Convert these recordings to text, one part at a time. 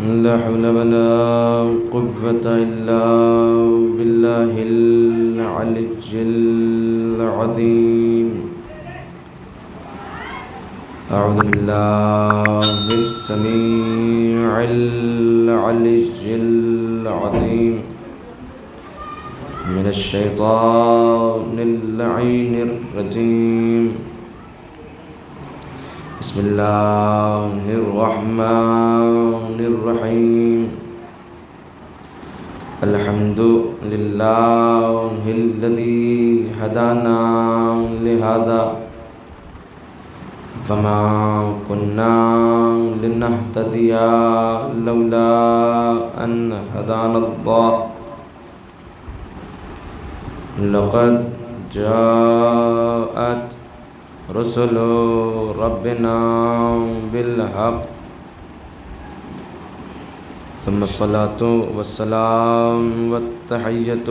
لا حول ولا قوة إلا بالله العلي العظيم. أعوذ بالله السميع العلي العظيم من الشيطان اللعين الرجيم. بسم الله الرحمن الرحيم. الحمد لله الذي هدانا لهذا وما كنا لنهتدي لولا أن هدانا الله. لقد جاءت رسل ربنا بالحق ثم الصلاة والسلام والتحية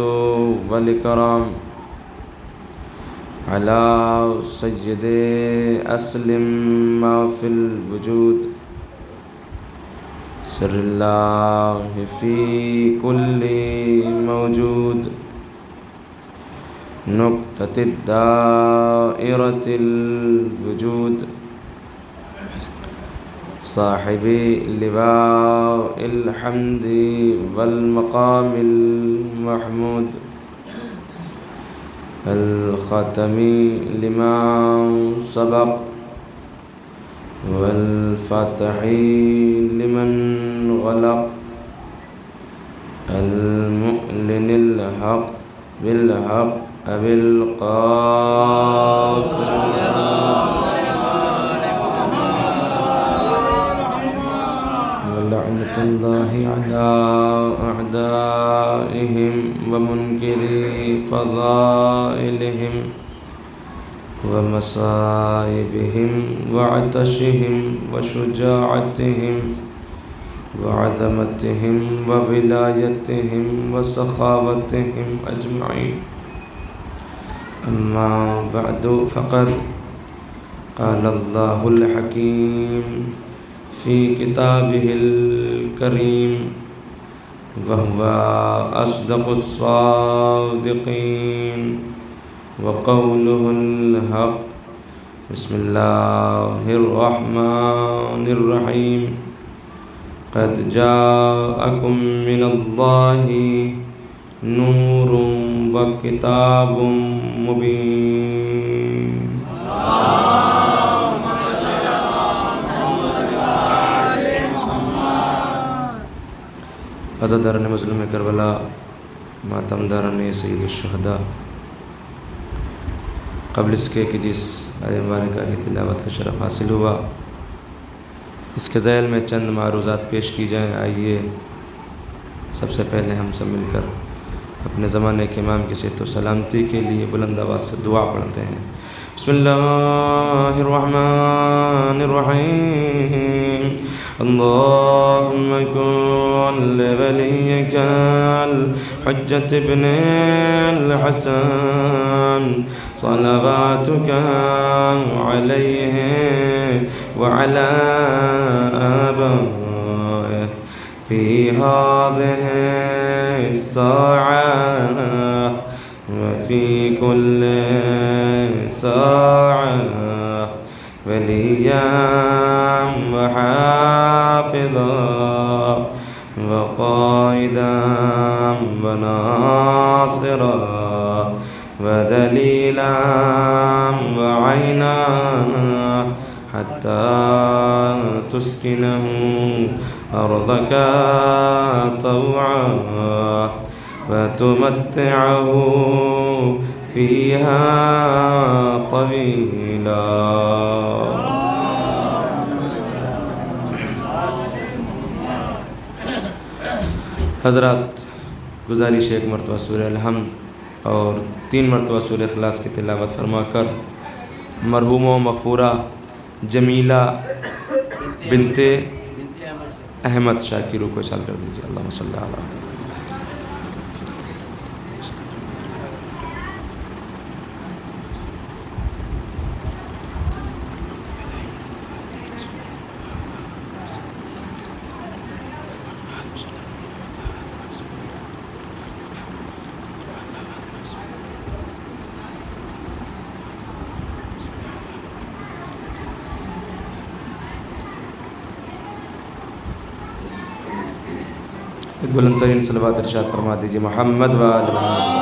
والإكرام على سيد أسلم ما في الوجود سر الله في كل موجود نقطة الدائرة الوجود صاحب لواء الحمد والمقام المحمود الخاتم لما سبق والفاتح لمن غلق المؤلن الحق بالحق أبي القاسم ولعنة الله على أعدائهم ومنكري فضائلهم ومصائبهم وعطشهم وشجاعتهم وعظمتهم وولايتهم وسخاوتهم أجمعين. أما بعد فقد قال الله الحكيم في كتابه الكريم وهو أصدق الصادقين وقوله الحق. بسم الله الرحمن الرحيم. قد جاءكم من الله نور وكتاب مبين. عزاداران مظلوم کربلا، ماتم داران سید الشہداء، قبل اس کے کہ جس آیت مبارکہ کی تلاوت کا شرف حاصل ہوا، اس کے ذیل میں چند معروضات پیش کی جائیں. آئیے سب سے پہلے ہم سب مل کر اپنے زمانے کے امام کی صحت و سلامتی کے لیے بلند آواز سے دعا پڑھتے ہیں. بسم اللہ الرحمن الرحیم. اللہم کن لولیک الحجة ابن الحسن صلواتک علیہ وعلى آبائه في هذه الساعة وفي كل ساعة وليا وحافظا وقائدا وناصرا ودليلا وعينا حتى تسكنه أرضك طوعا وتمتعه فيها طويلا. حضرات، گزارش ایک مرتبہ سورہ الحمد اور 3 مرتبہ سورہ اخلاص کی تلاوت فرما کر مرحوم و مغفورہ جمیلہ بنت احمد شاکرو کو چال کر دیجیے. اللہم صلی اللہ علیہ وسلم. ایک بلند ترین صلوات ارشاد فرما دیجیے محمد و آل محمد۔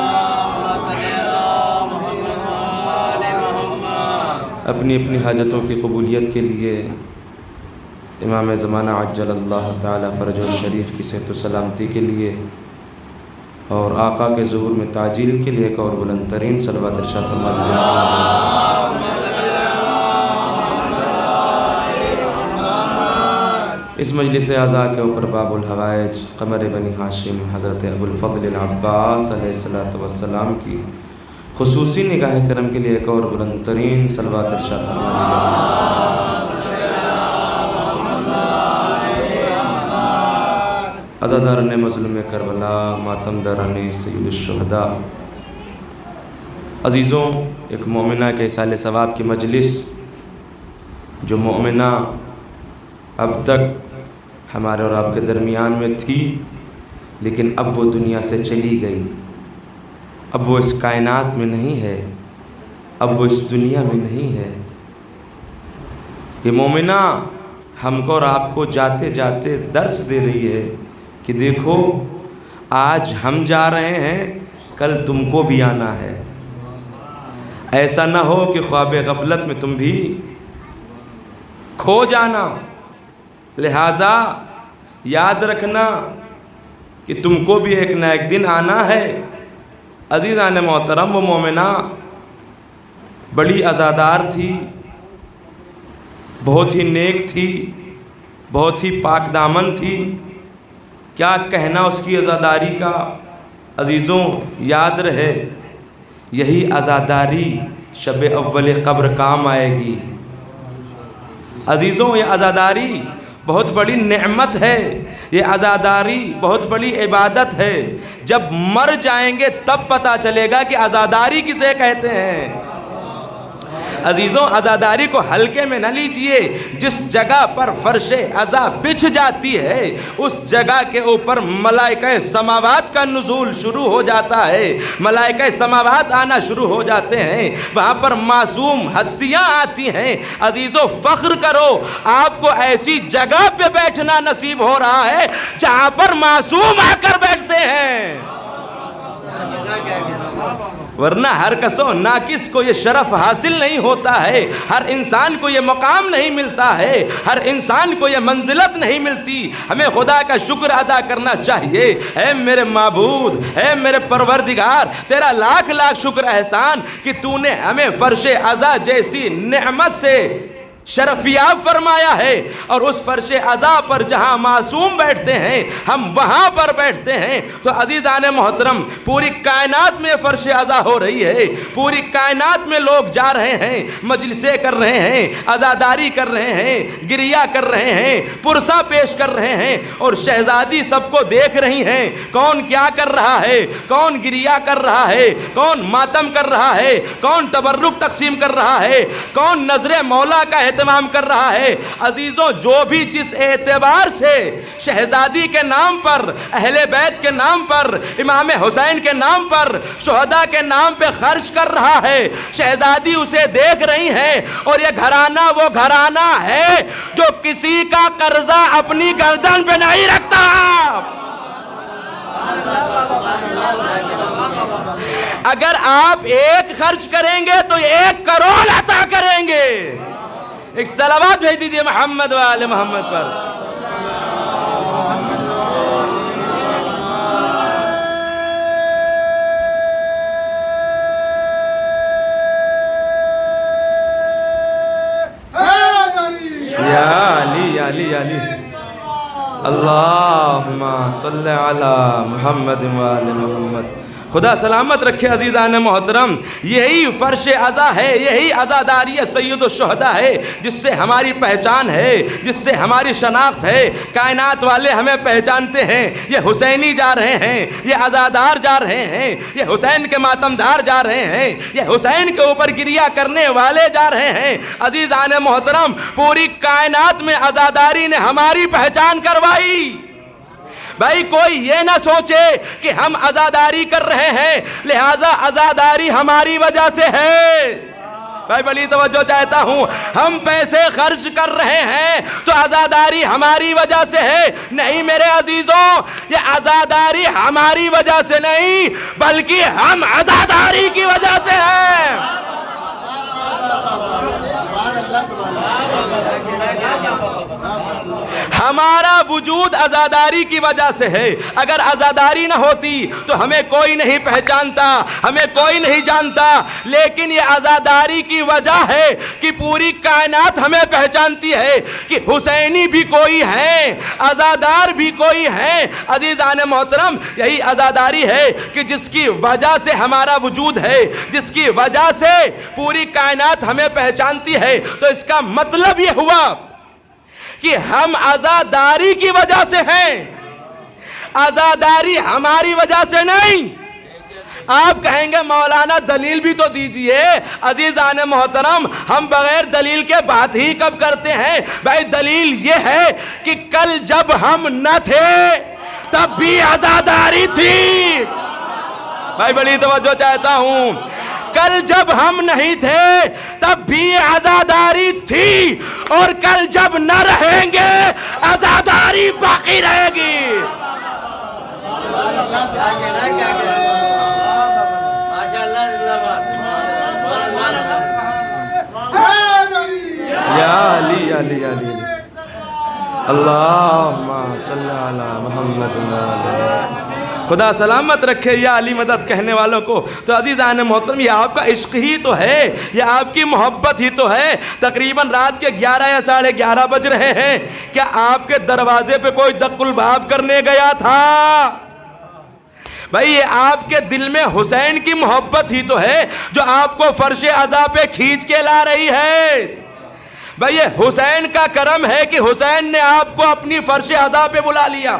اپنی اپنی حاجتوں کی قبولیت کے لیے امام زمانہ عجل اللہ تعالی فرجہ الشریف کی صحت و سلامتی کے لیے اور آقا کے ظہور میں تعجیل کے لیے ایک اور بلند ترین صلوات ارشاد فرما دیجیے۔ اس مجلس اعزا کے اوپر باب الحوائج قمر بنی ہاشم حضرت ابو الفضل العباس علیہ السلام کی خصوصی نگاہ کرم کے لیے ایک اور بلند ترین صلوات ارشاد فرما دیجیے۔ عزاداران مظلوم کربلا، ماتم داران سید الشہداء، عزیزوں، ایک مومنہ کے اصال ثواب کی مجلس جو مومنہ اب تک ہمارے اور آپ کے درمیان میں تھی، لیکن اب وہ دنیا سے چلی گئی، اب وہ اس کائنات میں نہیں ہے، اب وہ اس دنیا میں نہیں ہے۔ یہ مومنہ ہم کو اور آپ کو جاتے جاتے درس دے رہی ہے کہ دیکھو آج ہم جا رہے ہیں، کل تم کو بھی آنا ہے۔ ایسا نہ ہو کہ خواب غفلت میں تم بھی کھو جانا، لہٰذا یاد رکھنا کہ تم کو بھی ایک نہ ایک دن آنا ہے۔ عزیزان محترم، وہ مومنہ بڑی عزادار تھی، بہت ہی نیک تھی، بہت ہی پاک دامن تھی، کیا کہنا اس کی عزاداری کا۔ عزیزوں، یاد رہے یہی عزاداری شب اول قبر کام آئے گی۔ عزیزوں، یہ عزاداری بہت بڑی نعمت ہے، یہ عزاداری بہت بڑی عبادت ہے۔ جب مر جائیں گے تب پتہ چلے گا کہ عزاداری کسے کہتے ہیں۔ عزیزوں، عزاداری کو ہلکے میں نہ لیجئے۔ جس جگہ پر فرش عزا بچھ جاتی ہے اس جگہ کے اوپر ملائکہ سماوات کا نزول شروع ہو جاتا ہے، ملائکہ سماوات آنا شروع ہو جاتے ہیں، وہاں پر معصوم ہستیاں آتی ہیں۔ عزیزوں، فخر کرو، آپ کو ایسی جگہ پہ بیٹھنا نصیب ہو رہا ہے جہاں پر معصوم آ کر بیٹھتے ہیں، ورنہ ہر کس و ناقص کو یہ شرف حاصل نہیں ہوتا ہے، ہر انسان کو یہ مقام نہیں ملتا ہے، ہر انسان کو یہ منزلت نہیں ملتی۔ ہمیں خدا کا شکر ادا کرنا چاہیے۔ اے میرے معبود، اے میرے پروردگار، تیرا لاکھ لاکھ شکر احسان کہ تو نے ہمیں فرش عزا جیسی نعمت سے شرفیاب فرمایا ہے، اور اس فرش عزا پر جہاں معصوم بیٹھتے ہیں ہم وہاں پر بیٹھتے ہیں۔ تو عزیزان محترم، پوری کائنات میں فرش عزا ہو رہی ہے، پوری کائنات میں لوگ جا رہے ہیں، مجلسیں کر رہے ہیں، عزاداری کر رہے ہیں، گریہ کر رہے ہیں، پرسہ پیش کر رہے ہیں، اور شہزادی سب کو دیکھ رہی ہیں کون کیا کر رہا ہے، کون گریہ کر رہا ہے، کون ماتم کر رہا ہے، کون تبرک تقسیم کر رہا ہے، کون نظر مولا کا اہتمام کر رہا ہے۔ عزیزوں، جو بھی جس اعتبار سے شہزادی کے نام پر، اہل بیت کے نام پر، امام حسین کے نام پر، شہداء کے نام پہ خرچ کر رہا ہے، شہزادی اسے دیکھ رہی ہیں، اور یہ گھرانہ وہ گھرانہ ہے جو کسی کا قرضہ اپنی گردن پہ نہیں رکھتا۔ اگر آپ ایک خرچ کریں گے تو 1 کروڑ عطا کریں گے۔ ایک صلوات بھیج دیجئے محمد و آل محمد پر۔ یا علی یا علی یا علی، اللہم صلی علی محمد و آل محمد۔ خدا سلامت رکھے عزیزان محترم، یہی فرش عزا ہے، یہی عزاداری سید الشہداء ہے جس سے ہماری پہچان ہے، جس سے ہماری شناخت ہے۔ کائنات والے ہمیں پہچانتے ہیں، یہ حسینی جا رہے ہیں، یہ عزادار جا رہے ہیں، یہ حسین کے ماتمدار جا رہے ہیں، یہ حسین کے اوپر گریہ کرنے والے جا رہے ہیں۔ عزیزان محترم، پوری کائنات میں عزاداری نے ہماری پہچان کروائی۔ بھائی کوئی یہ نہ سوچے کہ ہم عزاداری کر رہے ہیں لہٰذا عزاداری ہماری وجہ سے ہے۔ بھائی بڑی توجہ چاہتا ہوں، ہم پیسے خرچ کر رہے ہیں تو عزاداری ہماری وجہ سے ہے؟ نہیں میرے عزیزوں، یہ عزاداری ہماری وجہ سے نہیں بلکہ ہم عزاداری کی وجہ سے ہیں۔ ہمارا وجود عزاداری کی وجہ سے ہے۔ اگر عزاداری نہ ہوتی تو ہمیں کوئی نہیں پہچانتا، ہمیں کوئی نہیں جانتا، لیکن یہ عزاداری کی وجہ ہے کہ پوری کائنات ہمیں پہچانتی ہے کہ حسینی بھی کوئی ہے، عزادار بھی کوئی ہے۔ عزیزان محترم، یہی عزاداری ہے کہ جس کی وجہ سے ہمارا وجود ہے، جس کی وجہ سے پوری کائنات ہمیں پہچانتی ہے۔ تو اس کا مطلب یہ ہوا کہ ہم عزاداری کی وجہ سے ہیں، عزاداری ہماری وجہ سے نہیں۔ آپ کہیں گے مولانا دلیل بھی تو دیجئے۔ عزیزان محترم، ہم بغیر دلیل کے بات ہی کب کرتے ہیں؟ بھائی دلیل یہ ہے کہ کل جب ہم نہ تھے تب بھی عزاداری تھی۔ بھائی بڑی توجہ چاہتا ہوں، کل جب ہم نہیں تھے تب بھی عزاداری تھی، اور کل جب نہ رہیں گے عزاداری باقی رہے گی۔ یا علی علی علی اللہم صلی علی محمد وعلی۔ خدا سلامت رکھے یا علی مدد کہنے والوں کو۔ تو عزیزان محترم، یہ آپ کا عشق ہی تو ہے، یہ آپ کی محبت ہی تو ہے۔ تقریباً رات کے 11 یا 11:30 بج رہے ہیں، کیا آپ کے دروازے پہ کوئی دق الباب کرنے گیا تھا؟ بھائی یہ آپ کے دل میں حسین کی محبت ہی تو ہے جو آپ کو فرش عزا پہ کھینچ کے لا رہی ہے۔ بھئی یہ حسین کا کرم ہے کہ حسین نے آپ کو اپنی فرش عزا پہ بلا لیا۔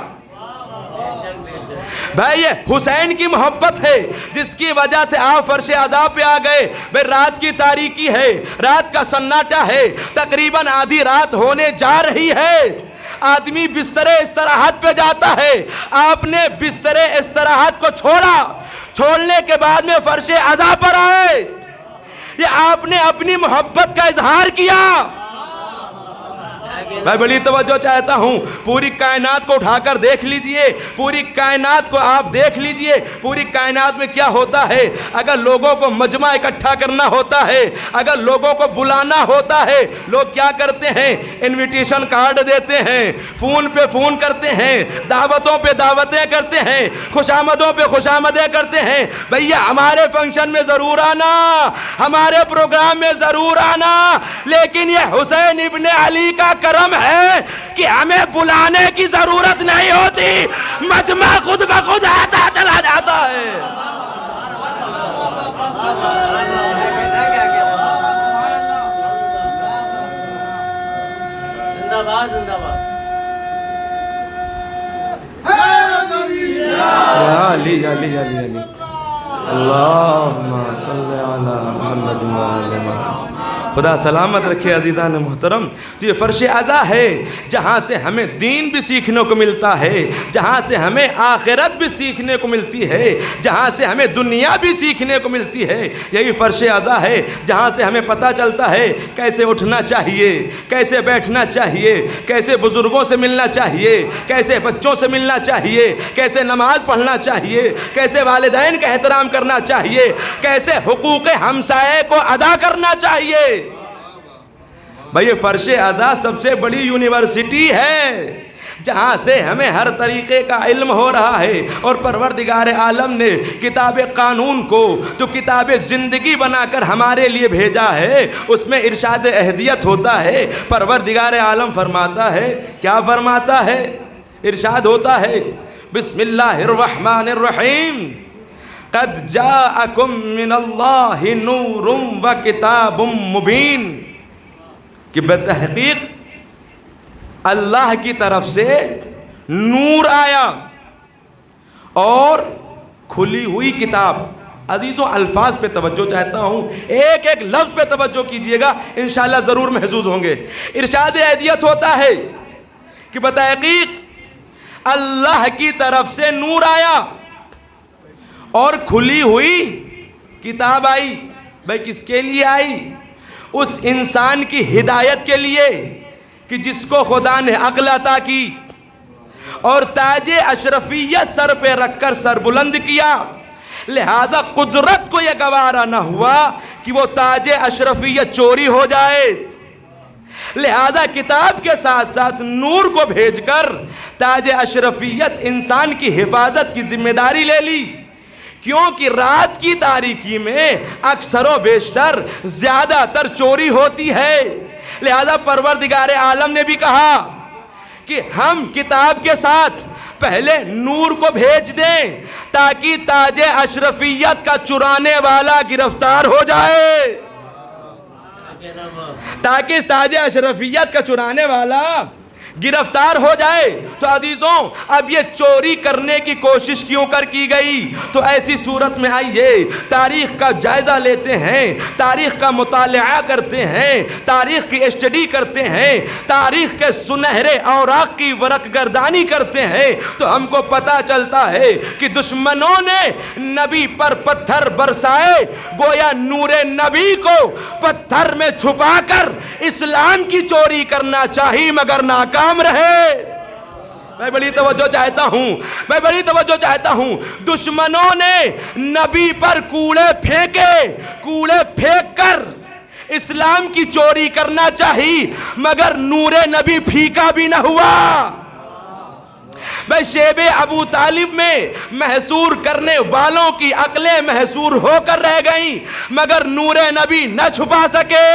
بھئی یہ حسین کی محبت ہے جس کی وجہ سے آپ فرش عزا پہ آ گئے۔ بھئی رات کی تاریکی ہے، رات کا سناٹا ہے، تقریباً آدھی رات ہونے جا رہی ہے، آدمی بستر استراحت پہ جاتا ہے۔ آپ نے بستر استراحت کو چھوڑنے کے بعد میں فرش عزا پر آئے، یہ آپ نے اپنی محبت کا اظہار کیا۔ میں بڑی توجہ چاہتا ہوں، پوری کائنات کو اٹھا کر دیکھ لیجئے، پوری کائنات کو آپ دیکھ لیجئے، پوری کائنات میں کیا ہوتا ہے۔ اگر لوگوں کو مجمع اکٹھا کرنا ہوتا ہے، اگر لوگوں کو بلانا ہوتا ہے، لوگ کیا کرتے ہیں؟ انویٹیشن کارڈ دیتے ہیں، فون پہ فون کرتے ہیں، دعوتوں پہ دعوتیں کرتے ہیں، خوشامدوں پہ خوشامدیں کرتے ہیں۔ بھیا ہمارے فنکشن میں ضرور آنا، ہمارے پروگرام میں ضرور آنا، لیکن یہ حسین ابن علی کا کرم ہے کہ ہمیں بلانے کی ضرورت نہیں ہوتی، مجمع خود بخود آتا چلا جاتا ہے۔ زندہ باد زندہ باد۔ یا علی علی علی علی اللہم صلی علی محمد وعلی محمد۔ خدا سلامت رکھے عزیزان محترم۔ تو یہ فرش عزا ہے جہاں سے ہمیں دین بھی سیکھنے کو ملتا ہے، جہاں سے ہمیں آخرت بھی سیکھنے کو ملتی ہے، جہاں سے ہمیں دنیا بھی سیکھنے کو ملتی ہے۔ یہی فرش عزا ہے جہاں سے ہمیں پتہ چلتا ہے کیسے اٹھنا چاہیے، کیسے بیٹھنا چاہیے، کیسے بزرگوں سے ملنا چاہیے، کیسے بچوں سے ملنا چاہیے، کیسے نماز پڑھنا چاہیے، کیسے والدین کا احترام کرنا چاہیے، کیسے حقوق ہمسائے کو ادا کرنا چاہیے۔ بھئی یہ فرش عزا سب سے بڑی یونیورسٹی ہے جہاں سے ہمیں ہر طریقے کا علم ہو رہا ہے، اور پروردگار عالم نے کتاب قانون کو جو کتاب زندگی بنا کر ہمارے لیے بھیجا ہے، اس میں ارشاد اہدیت ہوتا ہے۔ پروردگار عالم فرماتا ہے، کیا فرماتا ہے؟ ارشاد ہوتا ہے، بسم اللہ الرحمن الرحیم، قد جاءکم من اللہ نور و کتاب مبین، کہ بتحقیق اللہ کی طرف سے نور آیا اور کھلی ہوئی کتاب۔ عزیزوں الفاظ پہ توجہ چاہتا ہوں، ایک ایک لفظ پہ توجہ کیجئے گا، انشاءاللہ ضرور محظوظ ہوں گے۔ ارشاد اہدیت ہوتا ہے کہ بتحقیق اللہ کی طرف سے نور آیا اور کھلی ہوئی کتاب آئی۔ بھئی کس کے لیے آئی؟ اس انسان کی ہدایت کے لیے کہ جس کو خدا نے عقل عطا کی اور تاج اشرفیت سر پہ رکھ کر سر بلند کیا، لہذا قدرت کو یہ گوارا نہ ہوا کہ وہ تاج اشرفیت چوری ہو جائے، لہذا کتاب کے ساتھ ساتھ نور کو بھیج کر تاج اشرفیت انسان کی حفاظت کی ذمہ داری لے لی، کیونکہ رات کی تاریکی میں اکثر و بیشتر زیادہ تر چوری ہوتی ہے، لہذا پروردگار عالم نے بھی کہا کہ ہم کتاب کے ساتھ پہلے نور کو بھیج دیں تاکہ تاج اشرفیت کا چرانے والا گرفتار ہو جائے، تاکہ تاج اشرفیت کا چرانے والا گرفتار ہو جائے۔ تو عزیزوں، اب یہ چوری کرنے کی کوشش کیوں کر کی گئی؟ تو ایسی صورت میں آئیے تاریخ کا جائزہ لیتے ہیں، تاریخ کا مطالعہ کرتے ہیں، تاریخ کی اسٹڈی کرتے ہیں، تاریخ کے سنہرے اوراق کی ورق گردانی کرتے ہیں، تو ہم کو پتہ چلتا ہے کہ دشمنوں نے نبی پر پتھر برسائے، گویا نور نبی کو پتھر میں چھپا کر اسلام کی چوری کرنا چاہی مگر ناکام رہے۔ میں بڑی توجہ چاہتا ہوں، دشمنوں نے نبی پر کوڑے پھینک کر اسلام کی چوری کرنا چاہی مگر نور نبی پھیکا بھی نہ ہوا۔ بھائی شیب ابو طالب میں محصور کرنے والوں کی عقلیں محصور ہو کر رہ گئیں مگر نور نبی نہ چھپا سکے،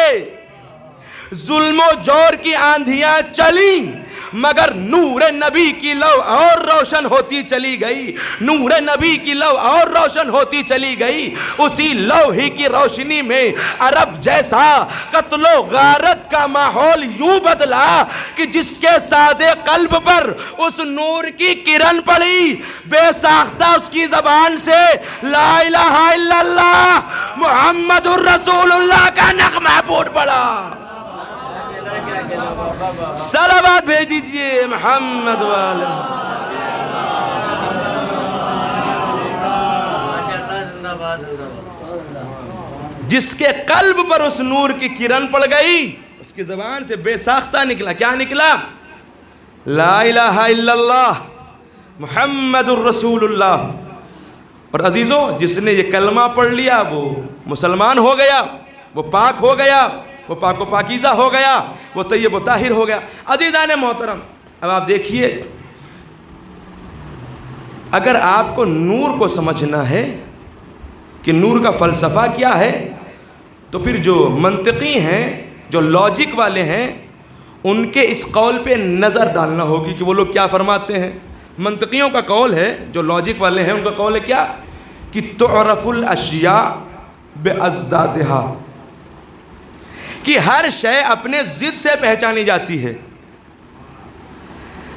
ظلم و جور کی آندھیاں چلیں مگر نور نبی کی لو اور روشن ہوتی چلی گئی، نور نبی کی لو اور روشن ہوتی چلی گئی۔ اسی لو ہی کی روشنی میں عرب جیسا قتل و غارت کا ماحول یوں بدلا کہ جس کے ساز قلب پر اس نور کی کرن پڑی، بے ساختہ اس کی زبان سے لا الہ الا اللہ محمد الرسول اللہ کا نغمہ پھوٹ پڑا۔ صلوات بھیج دیجئے محمد والے۔ جس کے قلب پر اس نور کی کرن پڑ گئی، اس کی زبان سے بے ساختہ نکلا، کیا نکلا؟ لا الہ الا اللہ محمد الرسول اللہ۔ اور عزیزوں، جس نے یہ کلمہ پڑھ لیا وہ مسلمان ہو گیا، وہ پاک ہو گیا، وہ پاک و پاکیزہ ہو گیا، وہ طیب و طاہر ہو گیا۔ عزیزان محترم، اب آپ دیکھیے، اگر آپ کو نور کو سمجھنا ہے کہ نور کا فلسفہ کیا ہے، تو پھر جو منطقی ہیں، جو لاجک والے ہیں، ان کے اس قول پہ نظر ڈالنا ہوگی کہ وہ لوگ کیا فرماتے ہیں۔ منطقیوں کا قول ہے، جو لاجک والے ہیں ان کا قول ہے کیا؟ کہ تعرف الاشیاء بازدادہا، کہ ہر شے اپنے ضد سے پہچانی جاتی ہے۔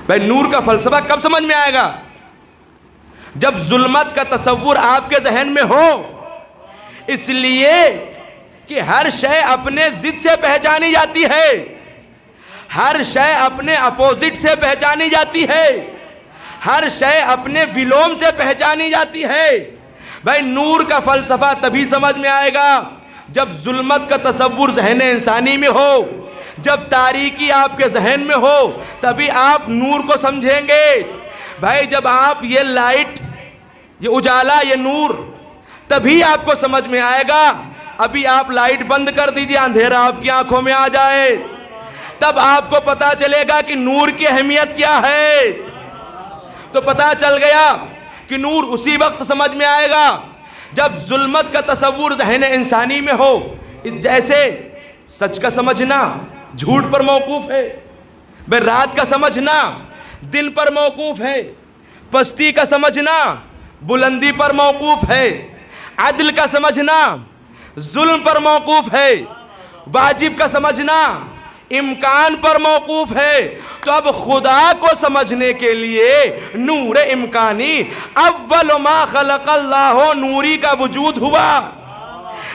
بھائی نور کا فلسفہ کب سمجھ میں آئے گا؟ جب ظلمت کا تصور آپ کے ذہن میں ہو، اس لیے کہ ہر شے اپنے ضد سے پہچانی جاتی ہے، ہر شے اپنے اپوزٹ سے پہچانی جاتی ہے، ہر شے اپنے ولوم سے پہچانی جاتی ہے۔ بھائی نور کا فلسفہ تبھی سمجھ میں آئے گا جب ظلمت کا تصور ذہن انسانی میں ہو، جب تاریکی آپ کے ذہن میں ہو، تبھی آپ نور کو سمجھیں گے۔ بھائی جب آپ یہ لائٹ، یہ اجالا، یہ نور، تبھی آپ کو سمجھ میں آئے گا۔ ابھی آپ لائٹ بند کر دیجئے، اندھیرا آپ کی آنکھوں میں آ جائے، تب آپ کو پتا چلے گا کہ نور کی اہمیت کیا ہے۔ تو پتا چل گیا کہ نور اسی وقت سمجھ میں آئے گا جب ظلمت کا تصور ذہن انسانی میں ہو۔ جیسے سچ کا سمجھنا جھوٹ پر موقوف ہے، بے رات کا سمجھنا دن پر موقوف ہے، پستی کا سمجھنا بلندی پر موقوف ہے، عدل کا سمجھنا ظلم پر موقوف ہے، واجب کا سمجھنا امکان پر موقوف ہے۔ تو اب خدا کو سمجھنے کے لیے نور امکانی، اول ما خلق اللہ، نوری کا وجود ہوا،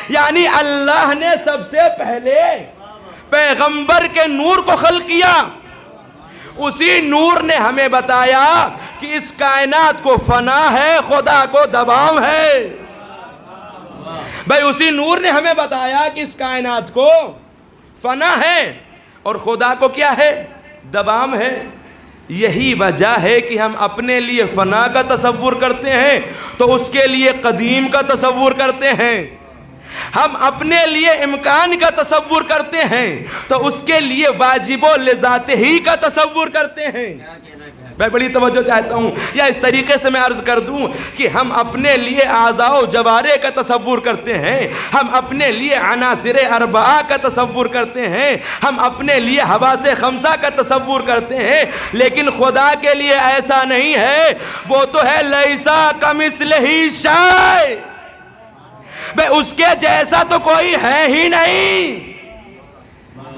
یعنی اللہ نے سب سے پہلے پیغمبر کے نور کو خلق کیا۔ اسی نور نے ہمیں بتایا کہ اس کائنات کو فنا ہے، خدا کو دوام ہے۔ بھائی اسی نور نے ہمیں بتایا کہ اس کائنات کو فنا ہے اور خدا کو کیا ہے؟ دوام ہے۔ یہی وجہ ہے کہ ہم اپنے لیے فنا کا تصور کرتے ہیں تو اس کے لیے قدیم کا تصور کرتے ہیں، ہم اپنے لیے امکان کا تصور کرتے ہیں تو اس کے لیے واجب و لذات ہی کا تصور کرتے ہیں۔ میں بڑی توجہ چاہتا ہوں، یا اس طریقے سے میں عرض کر دوں کہ ہم اپنے لیے اعضاء و جوارح کا تصور کرتے ہیں، ہم اپنے لیے عناصر اربعہ کا تصور کرتے ہیں، ہم اپنے لیے حواس خمسہ کا تصور کرتے ہیں، لیکن خدا کے لیے ایسا نہیں ہے۔ وہ تو ہے لیسا کمثلہ شیء، بے اس کے جیسا تو کوئی ہے ہی نہیں۔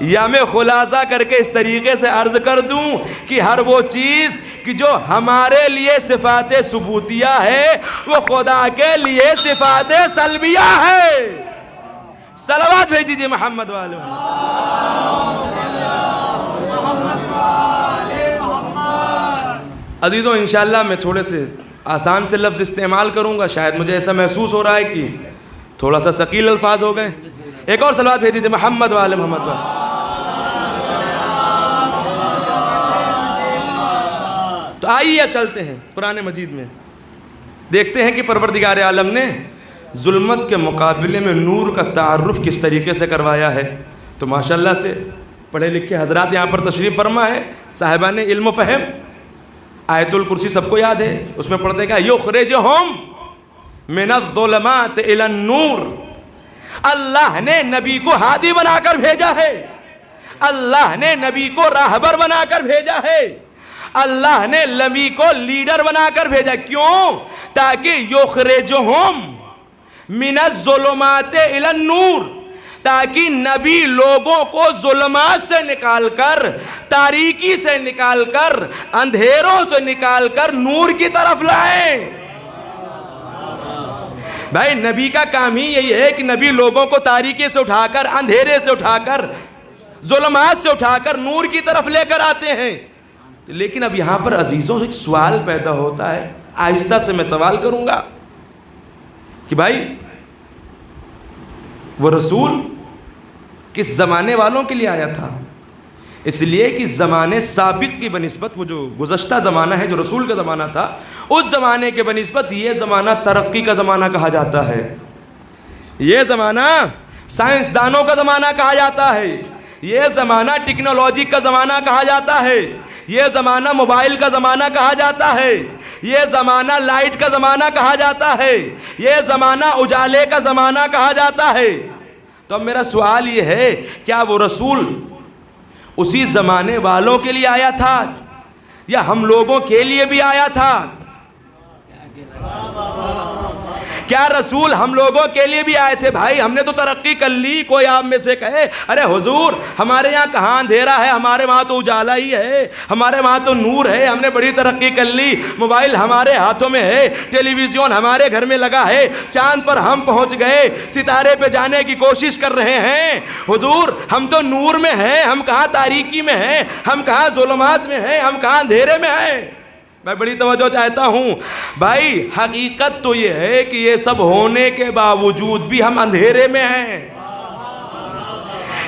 یا میں خلاصہ کر کے اس طریقے سے عرض کر دوں کہ ہر وہ چیز کہ جو ہمارے لیے صفات ثبوتیہ ہے وہ خدا کے لیے صفات سلبیہ ہے۔ صلوات بھیج دیجئے محمد والے عزیزوں، انشاءاللہ میں تھوڑے سے آسان سے لفظ استعمال کروں گا، شاید مجھے ایسا محسوس ہو رہا ہے کہ تھوڑا سا ثقیل الفاظ ہو گئے۔ ایک اور صلوات بھیج دیجئے محمد والے محمد والے۔ تو آئیے اب چلتے ہیں قرآن مجید میں، دیکھتے ہیں کہ پروردگار عالم نے ظلمت کے مقابلے میں نور کا تعارف کس طریقے سے کروایا ہے۔ تو ماشاءاللہ سے پڑھے لکھے حضرات یہاں پر تشریف فرما ہے، صاحبان علم و فہم۔ آیت الکرسی سب کو یاد ہے، اس میں پڑھتے ہیں کہ یخرجہم من الظلمات الی النور۔ اللہ نے نبی کو ہادی بنا کر بھیجا ہے، اللہ نے نبی کو راہبر بنا کر بھیجا ہے، اللہ نے نبی کو لیڈر بنا کر بھیجا۔ کیوں؟ تاکہ یخرجہم من الظلمات الی النور، تاکہ نبی لوگوں کو ظلمات سے نکال کر، تاریکی سے نکال کر، اندھیروں سے نکال کر نور کی طرف لائیں۔ بھائی نبی کا کام ہی یہی ہے کہ نبی لوگوں کو تاریکی سے اٹھا کر، اندھیرے سے اٹھا کر، ظلمات سے اٹھا کر نور کی طرف لے کر آتے ہیں۔ لیکن اب یہاں پر عزیزوں ایک سوال پیدا ہوتا ہے، آہستہ سے میں سوال کروں گا کہ بھائی وہ رسول کس زمانے والوں کے لیے آیا تھا؟ اس لیے کہ زمانے سابق کی بنسبت، وہ جو گزشتہ زمانہ ہے جو رسول کا زمانہ تھا، اس زمانے کے بنسبت یہ زمانہ ترقی کا زمانہ کہا جاتا ہے، یہ زمانہ سائنسدانوں کا زمانہ کہا جاتا ہے، یہ زمانہ ٹیکنالوجی کا زمانہ کہا جاتا ہے، یہ زمانہ موبائل کا زمانہ کہا جاتا ہے، یہ زمانہ لائٹ کا زمانہ کہا جاتا ہے، یہ زمانہ اجالے کا زمانہ کہا جاتا ہے۔ تو اب میرا سوال یہ ہے، کیا وہ رسول اسی زمانے والوں کے لیے آیا تھا یا ہم لوگوں کے لیے بھی آیا تھا؟ کیا رسول ہم لوگوں کے لیے بھی آئے تھے؟ بھائی ہم نے تو ترقی کر لی، کوئی آپ میں سے کہے ارے حضور ہمارے یہاں کہاں اندھیرا ہے، ہمارے وہاں تو اجالا ہی ہے، ہمارے وہاں تو نور ہے، ہم نے بڑی ترقی کر لی، موبائل ہمارے ہاتھوں میں ہے، ٹیلی ویژن ہمارے گھر میں لگا ہے، چاند پر ہم پہنچ گئے، ستارے پہ جانے کی کوشش کر رہے ہیں۔ حضور ہم تو نور میں ہیں، ہم کہاں تاریکی میں ہیں، ہم کہاں ظلمات میں ہیں، ہم کہاں اندھیرے میں ہیں؟ میں بڑی توجہ چاہتا ہوں بھائی، حقیقت تو یہ ہے کہ یہ سب ہونے کے باوجود بھی ہم اندھیرے میں ہیں،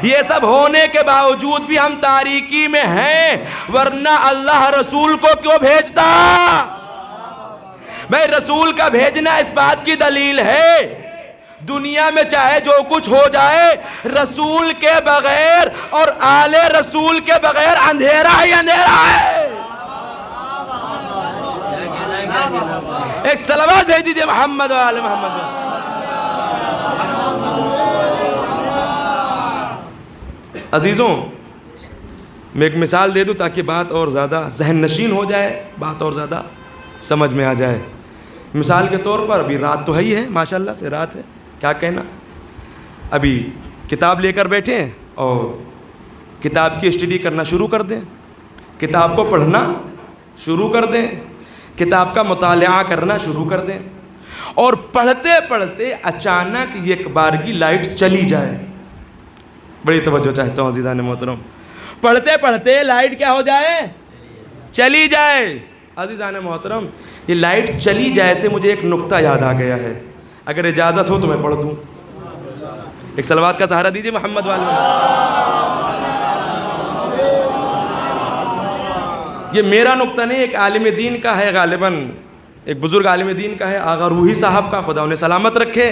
یہ سب ہونے کے باوجود بھی ہم تاریکی میں ہیں، ورنہ اللہ رسول کو کیوں بھیجتا؟ بھائی رسول کا بھیجنا اس بات کی دلیل ہے، دنیا میں چاہے جو کچھ ہو جائے، رسول کے بغیر اور آل رسول کے بغیر اندھیرا ہی اندھیرا ہے۔ ایک صلوات بھیج دیجئے محمد و آل محمد۔ عزیزوں میں ایک مثال دے دوں تاکہ بات اور زیادہ ذہن نشین ہو جائے، بات اور زیادہ سمجھ میں آ جائے۔ مثال کے طور پر ابھی رات تو ہے ہی ہے، ماشاءاللہ سے رات ہے، کیا کہنا، ابھی کتاب لے کر بیٹھے ہیں اور کتاب کی اسٹڈی کرنا شروع کر دیں، کتاب کو پڑھنا شروع کر دیں، کتاب کا مطالعہ کرنا شروع کر دیں، اور پڑھتے پڑھتے اچانک ایک بار کی لائٹ چلی جائے۔ بڑی توجہ چاہتا ہوں عزیزان محترم، پڑھتے پڑھتے لائٹ کیا ہو جائے؟ چلی جائے۔ عزیزان محترم یہ لائٹ چلی جائے سے مجھے ایک نقطہ یاد آ گیا ہے، اگر اجازت ہو تو میں پڑھ دوں، ایک صلوات کا سہارا دیجیے محمد والے۔ یہ میرا نقطہ نہیں، ایک عالم دین کا ہے، غالباً ایک بزرگ عالم دین کا ہے، آغا روحی صاحب کا، خدا انہیں سلامت رکھے،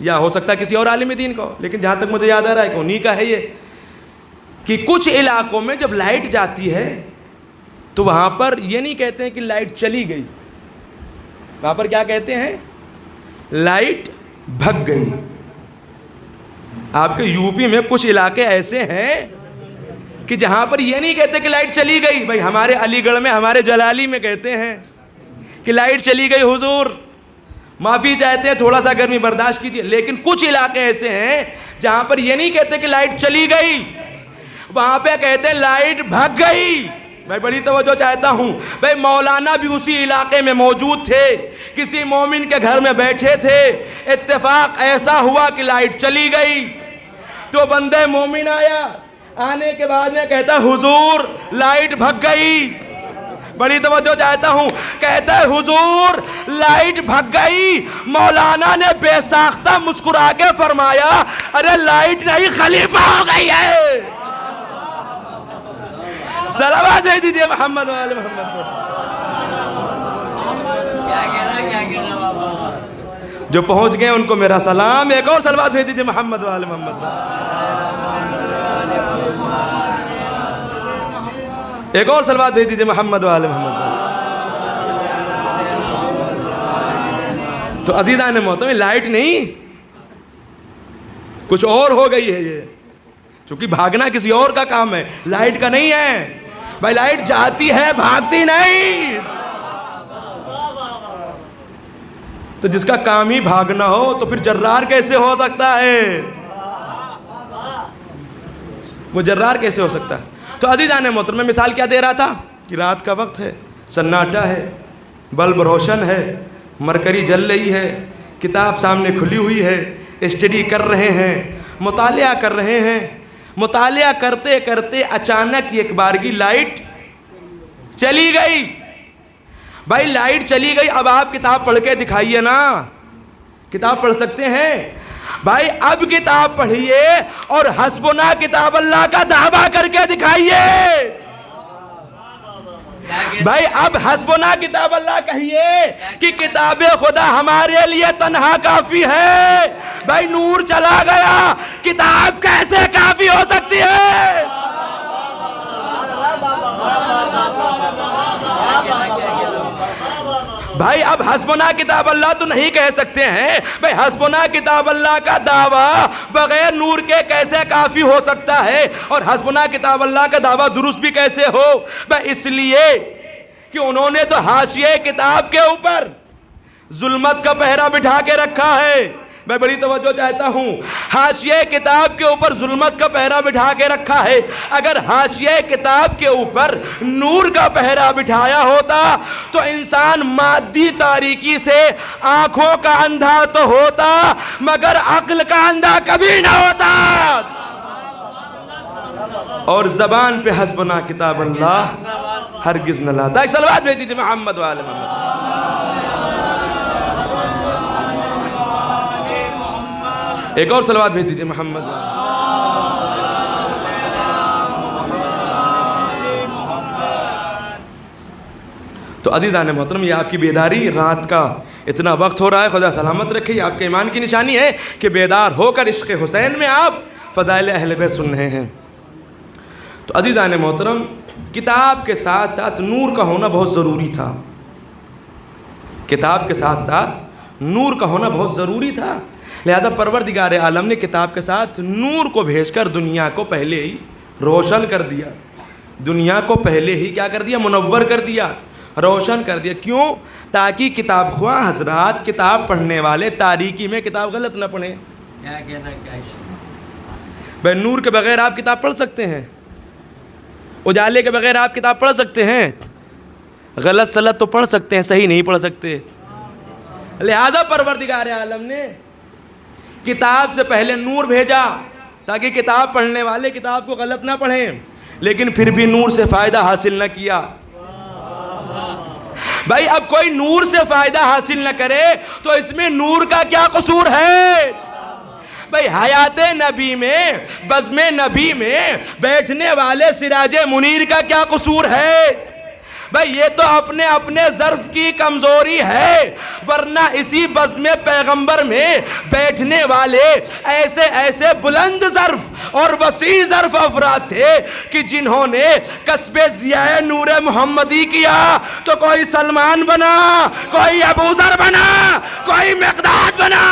یا ہو سکتا ہے کسی اور عالم دین کا ہو، لیکن جہاں تک مجھے یاد آ رہا ہے کہ انہی کا ہے یہ، کہ کچھ علاقوں میں جب لائٹ جاتی ہے تو وہاں پر یہ نہیں کہتے ہیں کہ لائٹ چلی گئی، وہاں پر کیا کہتے ہیں؟ لائٹ بھگ گئی۔ آپ کے یو پی میں کچھ علاقے ایسے ہیں کہ جہاں پر یہ نہیں کہتے کہ لائٹ چلی گئی، بھائی ہمارے علی گڑھ میں، ہمارے جلالی میں کہتے ہیں کہ لائٹ چلی گئی حضور، معافی چاہتے ہیں، تھوڑا سا گرمی برداشت کیجیے، لیکن کچھ علاقے ایسے ہیں جہاں پر یہ نہیں کہتے کہ لائٹ چلی گئی، وہاں پہ کہتے ہیں لائٹ بھگ گئی۔ بھائی بڑی توجہ چاہتا ہوں، بھائی مولانا بھی اسی علاقے میں موجود تھے، کسی مومن کے گھر میں بیٹھے تھے، اتفاق ایسا ہوا کہ لائٹ چلی گئی، تو بندہ مومن آیا، آنے کے بعد میں کہتا حضور لائٹ بھگ گئی، بڑی توجہ چاہتا ہوں، کہتا ہے حضور لائٹ بھگ گئی، مولانا نے بے ساختہ مسکرا کے فرمایا ارے لائٹ نہیں خلیفہ ہو گئی ہے۔ صلوات بھیج دیجئے محمد وآل محمد۔ جو پہنچ گئے ان کو میرا سلام، ایک اور صلوات بھیج دیجئے محمد وآل محمد۔ ایک اور صلوات بھیج دیجئے محمد وآل محمد۔ تو عزیزان محترم، لائٹ نہیں، کچھ اور ہو گئی ہے یہ، چونکہ بھاگنا کسی اور کا کام ہے، لائٹ کا نہیں ہے۔ بھائی لائٹ جاتی ہے، بھاگتی نہیں، تو جس کا کام ہی بھاگنا ہو تو پھر جرار کیسے ہو سکتا ہے؟ وہ جرار کیسے ہو سکتا ہے؟ تو عزیزان محترم، میں مثال کیا دے رہا تھا کہ رات کا وقت ہے، سناٹا ہے، بلب روشن ہے، مرکری جل رہی ہے، کتاب سامنے کھلی ہوئی ہے، اسٹڈی کر رہے ہیں، مطالعہ کر رہے ہیں، مطالعہ کرتے کرتے اچانک ایک بارگی لائٹ چلی گئی۔ بھائی لائٹ چلی گئی، اب آپ کتاب پڑھ کے دکھائیے نا، کتاب پڑھ سکتے ہیں؟ بھائی اب کتاب پڑھیے اور حسبنا کتاب اللہ کا دعویٰ کر کے دکھائیے۔ بھائی اب حسبنا کتاب اللہ کہیے کہ کتاب خدا ہمارے لیے تنہا کافی ہے۔ بھائی نور چلا گیا، کتاب کیسے کافی ہو سکتی ہے؟ بھائی اب حسبنا کتاب اللہ تو نہیں کہہ سکتے ہیں، بھائی حسبنا کتاب اللہ کا دعویٰ بغیر نور کے کیسے کافی ہو سکتا ہے، اور حسبنا کتاب اللہ کا دعویٰ درست بھی کیسے ہو؟ بھائی اس لیے کہ انہوں نے تو حاشیے کتاب کے اوپر ظلمت کا پہرا بٹھا کے رکھا ہے۔ میں بڑی توجہ چاہتا ہوں، حاشیے کتاب کے اوپر ظلمت کا پہرا بٹھا کے رکھا ہے۔ اگر حاشیے کتاب کے اوپر نور کا پہرا بٹھایا ہوتا تو انسان مادی تاریکی سے آنکھوں کا اندھا تو ہوتا مگر عقل کا اندھا کبھی نہ ہوتا۔ اور زبان پہ حسبنا کتاب اللہ ہرگز نہ لاتا۔ ایک صلوات بھیج دیجئے محمد وآل محمد۔ ایک اور صلوات بھیج دیجئے محمد۔ تو عزیزان محترم، یہ آپ کی بیداری، رات کا اتنا وقت ہو رہا ہے، خدا سلامت رکھے، یہ آپ کے ایمان کی نشانی ہے کہ بیدار ہو کر عشق حسین میں آپ فضائل اہل بیت سن رہے ہیں۔ تو عزیزان محترم، کتاب کے ساتھ ساتھ نور کا ہونا بہت ضروری تھا، کتاب کے ساتھ ساتھ نور کا ہونا بہت ضروری تھا، لہذا پروردگار عالم نے کتاب کے ساتھ نور کو بھیج کر دنیا کو پہلے ہی روشن کر دیا، دنیا کو پہلے ہی کیا کر دیا؟ منور کر دیا، روشن کر دیا۔ کیوں؟ تاکہ کتاب خواہ حضرات، کتاب پڑھنے والے تاریکی میں کتاب غلط نہ پڑھیں۔ بھائی نور کے بغیر آپ کتاب پڑھ سکتے ہیں؟ اجالے کے بغیر آپ کتاب پڑھ سکتے ہیں؟ غلط سلط تو پڑھ سکتے ہیں، صحیح نہیں پڑھ سکتے۔ لہذا پروردگار عالم نے کتاب سے پہلے نور بھیجا تاکہ کتاب پڑھنے والے کتاب کو غلط نہ پڑھیں، لیکن پھر بھی نور سے فائدہ حاصل نہ کیا۔ بھائی اب کوئی نور سے فائدہ حاصل نہ کرے تو اس میں نور کا کیا قصور ہے؟ بھئی حیات نبی میں، بزم نبی میں بیٹھنے والے سراج منیر کا کیا قصور ہے؟ بھائی یہ تو اپنے اپنے ظرف کی کمزوری ہے، ورنہ اسی بزم پیغمبر میں بیٹھنے والے ایسے ایسے بلند ظرف اور وسیع ظرف افراد تھے کہ جنہوں نے کسب ضیاء نور محمدی کیا تو کوئی سلمان بنا، کوئی ابو ذر بنا، کوئی مقداد بنا۔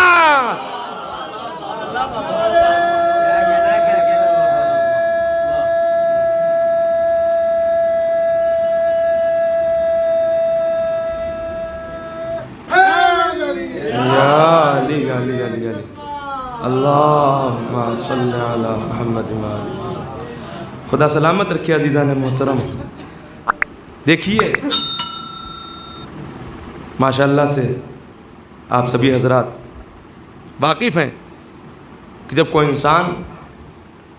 علی علی علی علی اللہم صلی علی محمد و آلہ۔ خدا سلامت رکھے عزیزان محترم۔ دیکھیے ماشاءاللہ سے آپ سبھی حضرات واقف ہیں کہ جب کوئی انسان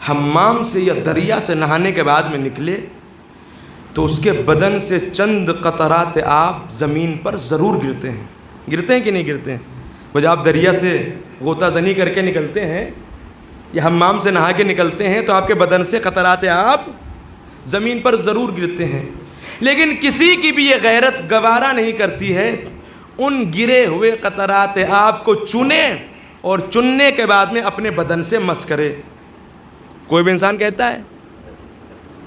حمام سے یا دریا سے نہانے کے بعد میں نکلے تو اس کے بدن سے چند قطرات آب زمین پر ضرور گرتے ہیں۔ گرتے ہیں کہ نہیں گرتے ہیں؟ وہ جب آپ دریا سے غوطہ زنی کر کے نکلتے ہیں یا حمام سے نہا کے نکلتے ہیں تو آپ کے بدن سے قطرات آب زمین پر ضرور گرتے ہیں، لیکن کسی کی بھی یہ غیرت گوارا نہیں کرتی ہے ان گرے ہوئے قطرات آب کو چنے اور چننے کے بعد میں اپنے بدن سے مس کرے۔ کوئی بھی انسان کہتا ہے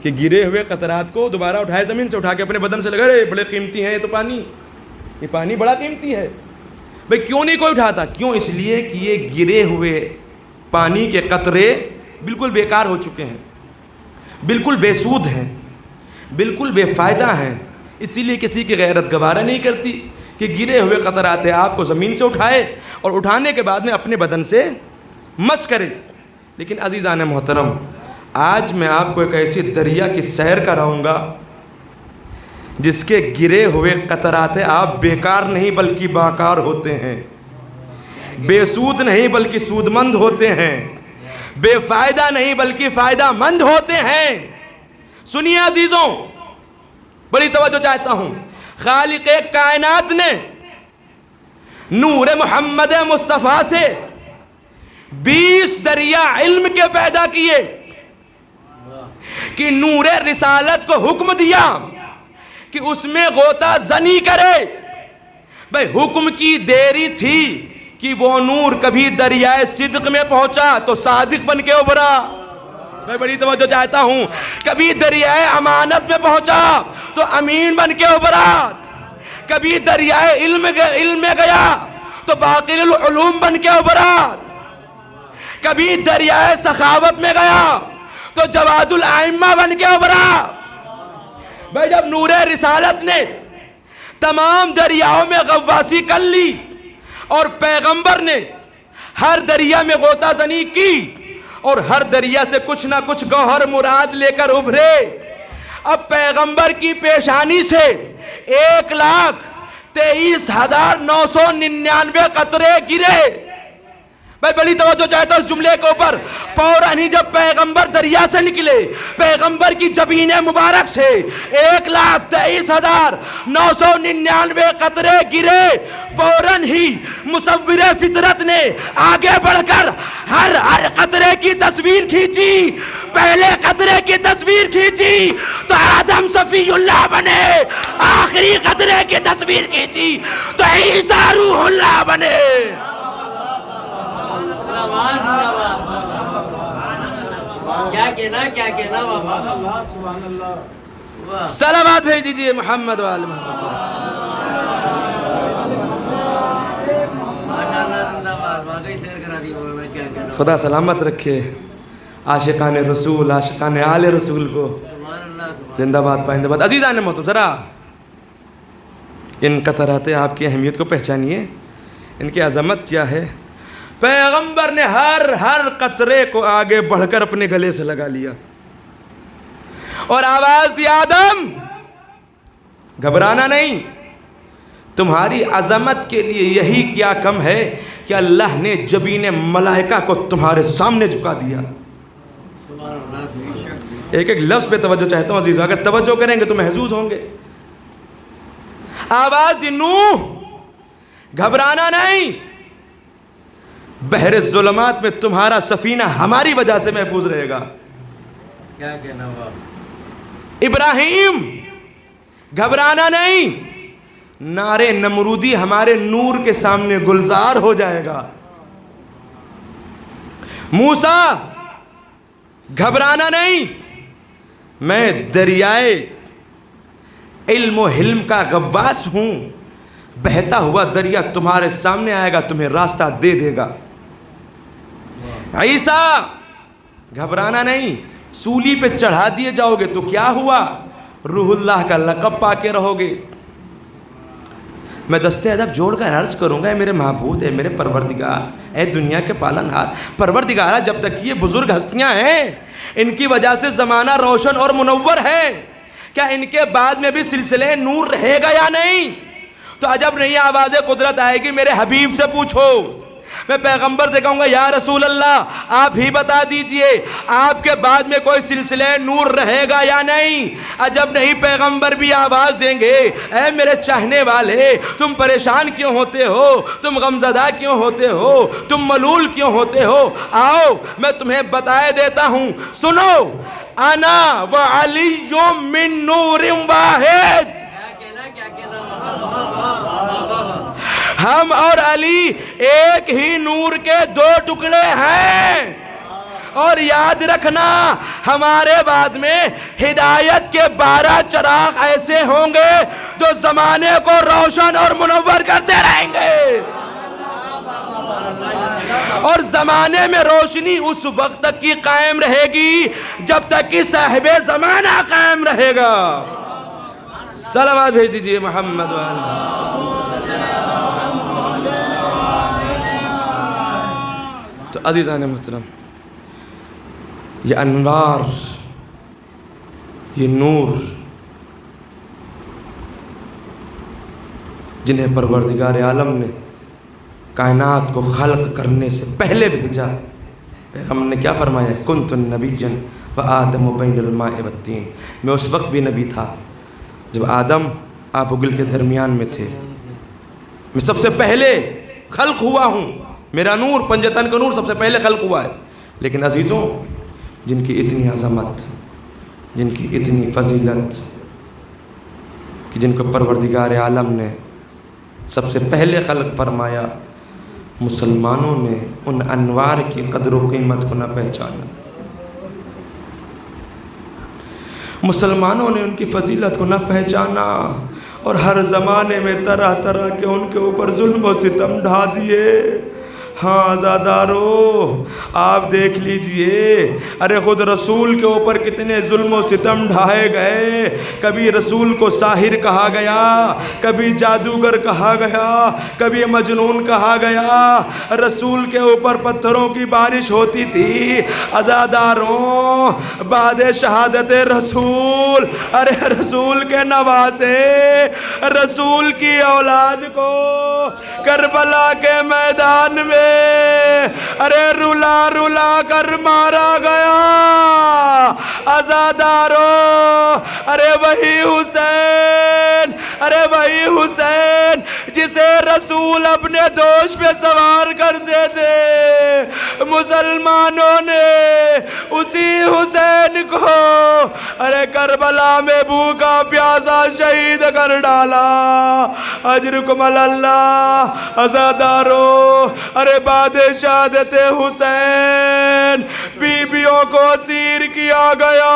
کہ گرے ہوئے قطرات کو دوبارہ اٹھائے، زمین سے اٹھا کے اپنے بدن سے لگائے، بڑے قیمتی ہیں یہ پانی بڑا قیمتی ہے۔ بھئی کیوں نہیں کوئی اٹھاتا؟ کیوں؟ اس لیے کہ یہ گرے ہوئے پانی کے قطرے بالکل بیکار ہو چکے ہیں، بالکل بے سود ہیں، بالکل بے فائدہ ہیں، اسی لیے کسی کی غیرت گوارا نہیں کرتی کہ گرے ہوئے قطرات آب کو زمین سے اٹھائے اور اٹھانے کے بعد میں اپنے بدن سے مس کرے۔ لیکن عزیزان محترم، آج میں آپ کو ایک ایسی دریا کی سیر کراؤں گا جس کے گرے ہوئے قطرات آب بیکار نہیں بلکہ باکار ہوتے ہیں، بے سود نہیں بلکہ سود مند ہوتے ہیں، بے فائدہ نہیں بلکہ فائدہ مند ہوتے ہیں۔ سنیے عزیزوں، بڑی توجہ چاہتا ہوں، خالق کائنات نے نور محمد مصطفیٰ سے 20 دریا علم کے پیدا کیے کہ نور رسالت کو حکم دیا کہ اس میں غوطہ زنی کرے۔ بھئی حکم کی دیری تھی کہ وہ نور کبھی دریائے صدق میں پہنچا تو صادق بن کے ابھرا۔ میں بڑی توجہ چاہتا ہوں، کبھی دریائے امانت میں پہنچا تو امین بن کے ابھرا، کبھی دریائے علم میں گیا تو باقی العلوم بن کے ابھرا، کبھی دریائے سخاوت میں گیا تو جواد الائمہ بن کے ابھرا۔ بھائی جب نور رسالت نے تمام دریاؤں میں غواصی کر لی اور پیغمبر نے ہر دریا میں غوطہ زنی کی اور ہر دریا سے کچھ نہ کچھ گوہر مراد لے کر ابھرے، اب پیغمبر کی پیشانی سے 1,23,999 قطرے گرے۔ میں بڑی توجہ چاہتا ہوں اس جملے کے اوپر۔ فوراً ہی جب پیغمبر دریا سے نکلے، پیغمبر کی جبین مبارک سے 1,23,999 قطرے گرے، فوراً ہی مصور فطرت نے آگے بڑھ کر ہر قطرے کی تصویر کھینچی۔ پہلے قطرے کی تصویر کھینچی تو آدم صفی اللہ بنے، آخری قطرے کی تصویر کھینچی تو عیسیٰ روح اللہ بنے۔ کیا کہنا بابا، صلوات بھیج دیجئے محمد و آل محمد۔ خدا سلامت رکھے عاشقان رسول، عاشقان آل رسول کو زندہ باد پائندہ باد۔ عزیزان محترم، ذرا ان قطرات آپ کی اہمیت کو پہچانیے، ان کی عظمت کیا ہے۔ پیغمبر نے ہر قطرے کو آگے بڑھ کر اپنے گلے سے لگا لیا اور آواز دی، آدم گھبرانا نہیں، تمہاری عظمت کے لیے یہی کیا کم ہے کہ اللہ نے جبین ملائکہ کو تمہارے سامنے جھکا دیا۔ ایک ایک لفظ پہ توجہ چاہتا ہوں عزیز، اگر توجہ کریں گے تو محظوظ ہوں گے۔ آواز دی، نوح گھبرانا نہیں، بحر الظلمات میں تمہارا سفینہ ہماری وجہ سے محفوظ رہے گا۔ کیا کہنا بابا۔ ابراہیم گھبرانا نہیں، نارے نمرودی ہمارے نور کے سامنے گلزار ہو جائے گا۔ موسیٰ گھبرانا نہیں، میں دریائے علم و حلم کا غواص ہوں، بہتا ہوا دریا تمہارے سامنے آئے گا، تمہیں راستہ دے دے گا۔ عیسیٰ گھبرانا نہیں، سولی پہ چڑھا دیے جاؤ گے تو کیا ہوا، روح اللہ کا لقب پا کے رہو گے۔ میں دستے ادب جوڑ کر عرض کروں گا، اے میرے معبود، اے میرے پروردگار، اے دنیا کے پالن ہار، پروردگارہ جب تک یہ بزرگ ہستیاں ہیں ان کی وجہ سے زمانہ روشن اور منور ہے، کیا ان کے بعد میں بھی سلسلے نور رہے گا یا نہیں؟ تو عجب نہیں آواز قدرت آئے گی، میرے حبیب سے پوچھو۔ میں پیغمبر سے کہوں گا یا رسول اللہ آپ ہی بتا دیجئے آپ کے بعد میں کوئی سلسلہ نور رہے گا یا نہیں؟ عجب نہیں پیغمبر بھی آواز دیں گے، اے میرے چاہنے والے تم پریشان کیوں ہوتے ہو، تم غمزدہ کیوں ہوتے ہو، تم ملول کیوں ہوتے ہو، آؤ میں تمہیں بتائے دیتا ہوں، سنو، انا وعلی من نور واحد، ہم اور علی ایک ہی نور کے دو ٹکڑے ہیں۔ اور یاد رکھنا ہمارے بعد میں ہدایت کے 12 چراغ ایسے ہوں گے جو زمانے کو روشن اور منور کرتے رہیں گے، اور زمانے میں روشنی اس وقت تک کی قائم رہے گی جب تک کہ صاحب زمانہ قائم رہے گا۔ صلوات بھیج دیجئے محمد تو عزیزان محترم، یہ انوار، یہ نور جنہیں پروردگار عالم نے کائنات کو خلق کرنے سے پہلے بھیجا، پیغمبر نے کیا فرمایا، کنت نبیا وآدم بین الماء والطین، میں اس وقت بھی نبی تھا جب آدم آب و گل کے درمیان میں تھے، میں سب سے پہلے خلق ہوا ہوں، میرا نور پنجتن کا نور سب سے پہلے خلق ہوا ہے۔ لیکن عزیزوں، جن کی اتنی عظمت، جن کی اتنی فضیلت کہ جن کو پروردگار عالم نے سب سے پہلے خلق فرمایا، مسلمانوں نے ان انوار کی قدر و قیمت کو نہ پہچانا، مسلمانوں نے ان کی فضیلت کو نہ پہچانا، اور ہر زمانے میں طرح طرح کے ان کے اوپر ظلم و ستم ڈھا دیے۔ ہاں عزادارو آپ دیکھ لیجئے، ارے خود رسول کے اوپر کتنے ظلم و ستم ڈھائے گئے، کبھی رسول کو ساحر کہا گیا، کبھی جادوگر کہا گیا، کبھی مجنون کہا گیا، رسول کے اوپر پتھروں کی بارش ہوتی تھی۔ عزاداروں بعد شہادت رسول، ارے رسول کے نواسے، رسول کی اولاد کو کربلا کے میدان میں ارے رلا رلا کر مارا گیا۔ عزادارو ارے وہی حسین، ارے وہی حسین جسے رسول اپنے دوش پہ سوار کرتے تھے، مسلمانوں نے اسی حسین کو ارے کربلا میں بھوکا پیاسا شہید کر ڈالا۔ اجرکم اللہ۔ عزادارو ارے بعد شہادت حسین بیبیوں کو اسیر کیا گیا،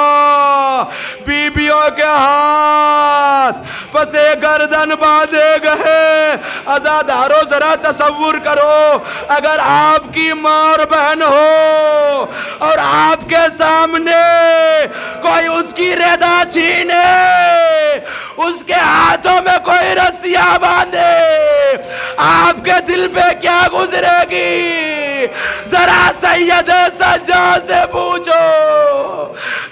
بیبیوں کے ہاتھ پسے گردن باندھے گئے۔ عزادارو ذرا تصور کرو، اگر آپ کی ماں اور بہن ہو اور آپ کے سامنے کوئی اس کی رضا چھینے، اس کے ہاتھوں میں کوئی رسیاں باندھے، آپ کے دل پہ کیا گزرے گی؟ ذرا سید سجاد سے پوچھو،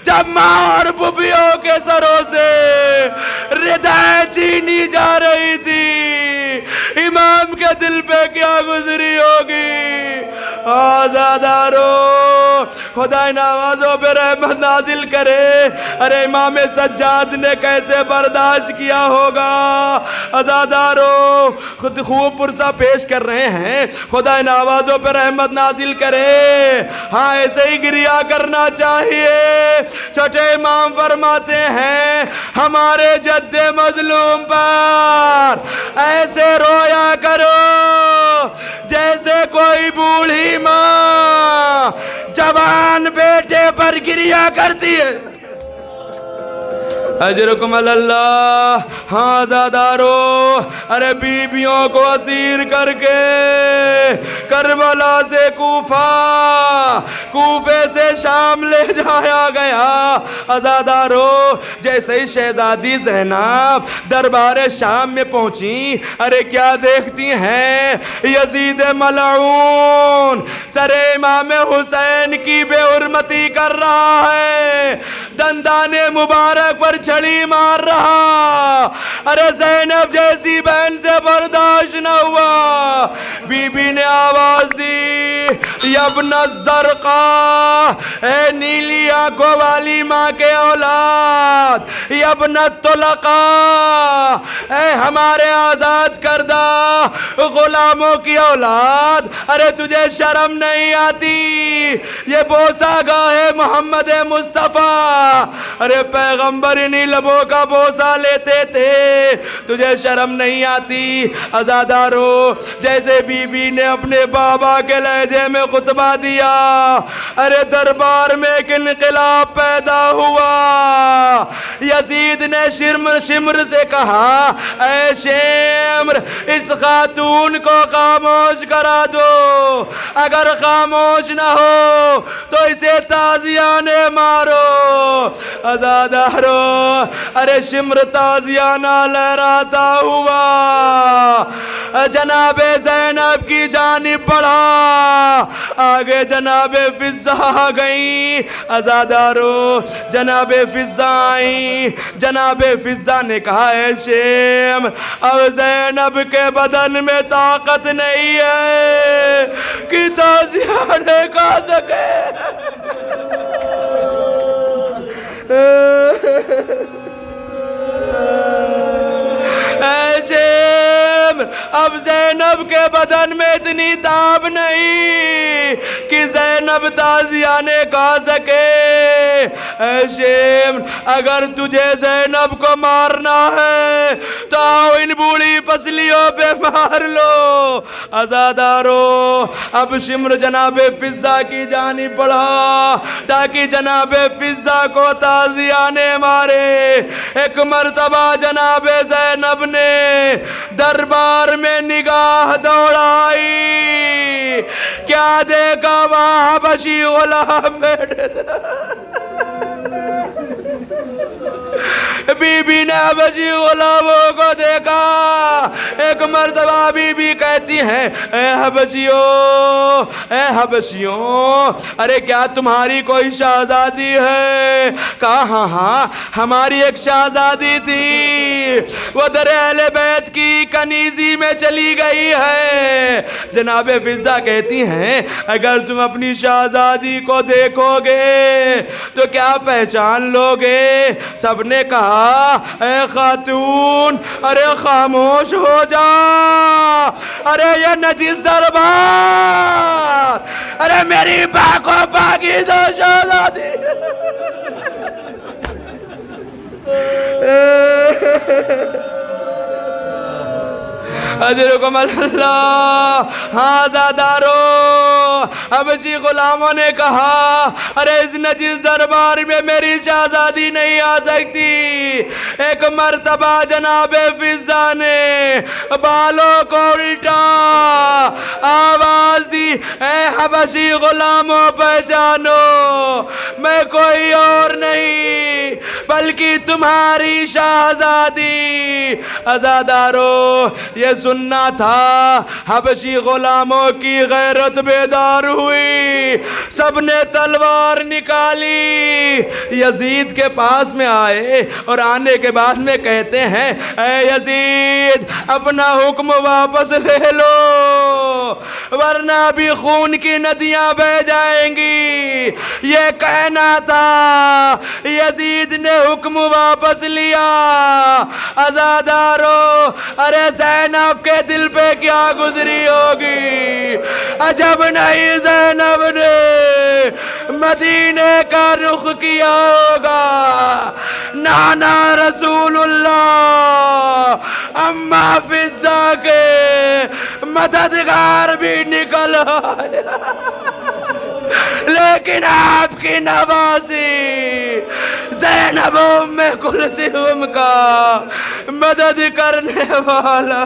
جب ماں اور ببیوں کے سروں سے ردائیں چھینی جا رہی تھی، امام کے دل پہ کیا گزری ہوگی؟ آزادارو خدا ان آوازوں پہ رحمت نازل کرے۔ ارے امام سجاد نے کیسے برداشت کیا ہوگا؟ عزادارو خود خوب پرسہ پیش کر رہے ہیں، خدا ان آوازوں پہ رحمت نازل کرے۔ ہاں ایسے ہی گریا کرنا چاہیے۔ چھٹے امام فرماتے ہیں ہمارے جد مظلوم پر ایسے رویا کرو جیسے کوئی بوڑھی ماں جوان بیٹے پر گریا کرتی ہے۔ اجرکم اللہ۔ ہاں عزادارو ارے بیویوں کو اسیر کر کے کربلا سے کوفے سے شام لے جایا گیا۔ عزادارو جیسے ہی شہزادی زینب دربار شام میں پہنچی، ارے کیا دیکھتی ہیں؟ یزید ملعون سر امام حسین کی بے حرمتی کر رہا ہے، دندان مبارک پر چھڑی مار رہا۔ ارے زینب جیسی بہن سے برداشت نہ ہوا، بی بی نے آواز دی یا ابن الزرقاء، اے نیلی آنکھوں والی ماں کے اولاد، یا ابن الطلقاء، اے ہمارے آزاد کردہ غلاموں کی اولاد، ارے تجھے شرم نہیں آتی؟ یہ بوسہ گاہ محمد مصطفیٰ، ارے پیغمبر انہی لبوں کا بوسہ لیتے تھے، تجھے شرم نہیں آتی؟ عزادارو جیسے بی بی نے اپنے بابا کے لہجے میں خطبہ دیا، ارے دربار میں ایک انقلاب پیدا ہوا۔ یزید نے شمر سے کہا اے شمر اس خاتون کو خاموش کرا دو، اگر خاموش نہ ہو تو اسے تازیانے مارو۔ عزادارو ارے شمر تازیانہ لہراتا ہوا جناب زینب کی جانب بڑھا، آگے جناب فضہ گئیں۔ عزادارو جناب فضہ آئیں، جناب فضہ نے کہا اے شمر اب زینب کے بدن میں طاقت نہیں ہے کہ تازیانے کھا سکے۔ اے شمر اب زینب کے بدن میں اتنی تاب نہیں کہ زینب تازیانے کھا سکے۔ اے شمر اگر تجھے زینب کو مارنا ہے تو آؤ ان بوڑھی پسلیوں پہ مار لو۔ عزادارو اب شمر جناب فضہ کی جانب بڑھا تاکہ جناب فضہ کو تازیانے مارے۔ ایک مرتبہ جناب زینب نے دربار میں نگاہ دوڑائی، کیا دیکھا وہاں حبشی غلام بیٹھے تھے۔ بی بی نے حبشی غلاموں کو دیکھا۔ ایک مرتبہ بی بی کہتی ہیں اے حبشیوں ارے کیا تمہاری کوئی شہزادی ہے؟ کہا ہاں ہاں ہماری ایک شہزادی تھی، وہ در اہل بیت کی کنیزی میں چلی گئی ہے۔ جناب فضہ کہتی ہیں اگر تم اپنی شہزادی کو دیکھو گے تو کیا پہچان لوگے؟ سب نے کہا اے خاتون ارے خاموش ہو جا، ارے یہ نجس دربار، ارے میری پاک و پاکیزہ شہزادی۔ اجرکم اللہ۔ ہاں عزادارو حبشی غلاموں نے کہا ارے اس نجس دربار میں میری شہزادی نہیں آ سکتی۔ ایک مرتبہ جناب فضہ نے بالوں کو الٹا آواز دی اے حبشی غلاموں پہچانو میں کوئی اور نہیں بلکہ تمہاری شہزادی۔ عزادارو یہ سننا تھا، حبشی غلاموں کی غیرت بیدار ہوئی، سب نے تلوار نکالی، یزید کے پاس میں آئے اور آنے کے بعد میں کہتے ہیں اے یزید اپنا حکم واپس لے لو۔ ورنہ بھی خون کی ندیاں بہہ جائیں گی۔ یہ کہنا تھا، یزید نے حکم واپس لیا۔ عزادارو، ارے زینب کے دل پہ کیا گزری ہوگی؟ عجب نہیں زینب نے مدینے کا رخ کیا ہوگا۔ نانا رسول اللہ اماں فضہ کے مددگار بھی نکل آئے، لیکن آپ کی نواسی زینب ام کلثوم کا مدد کرنے والا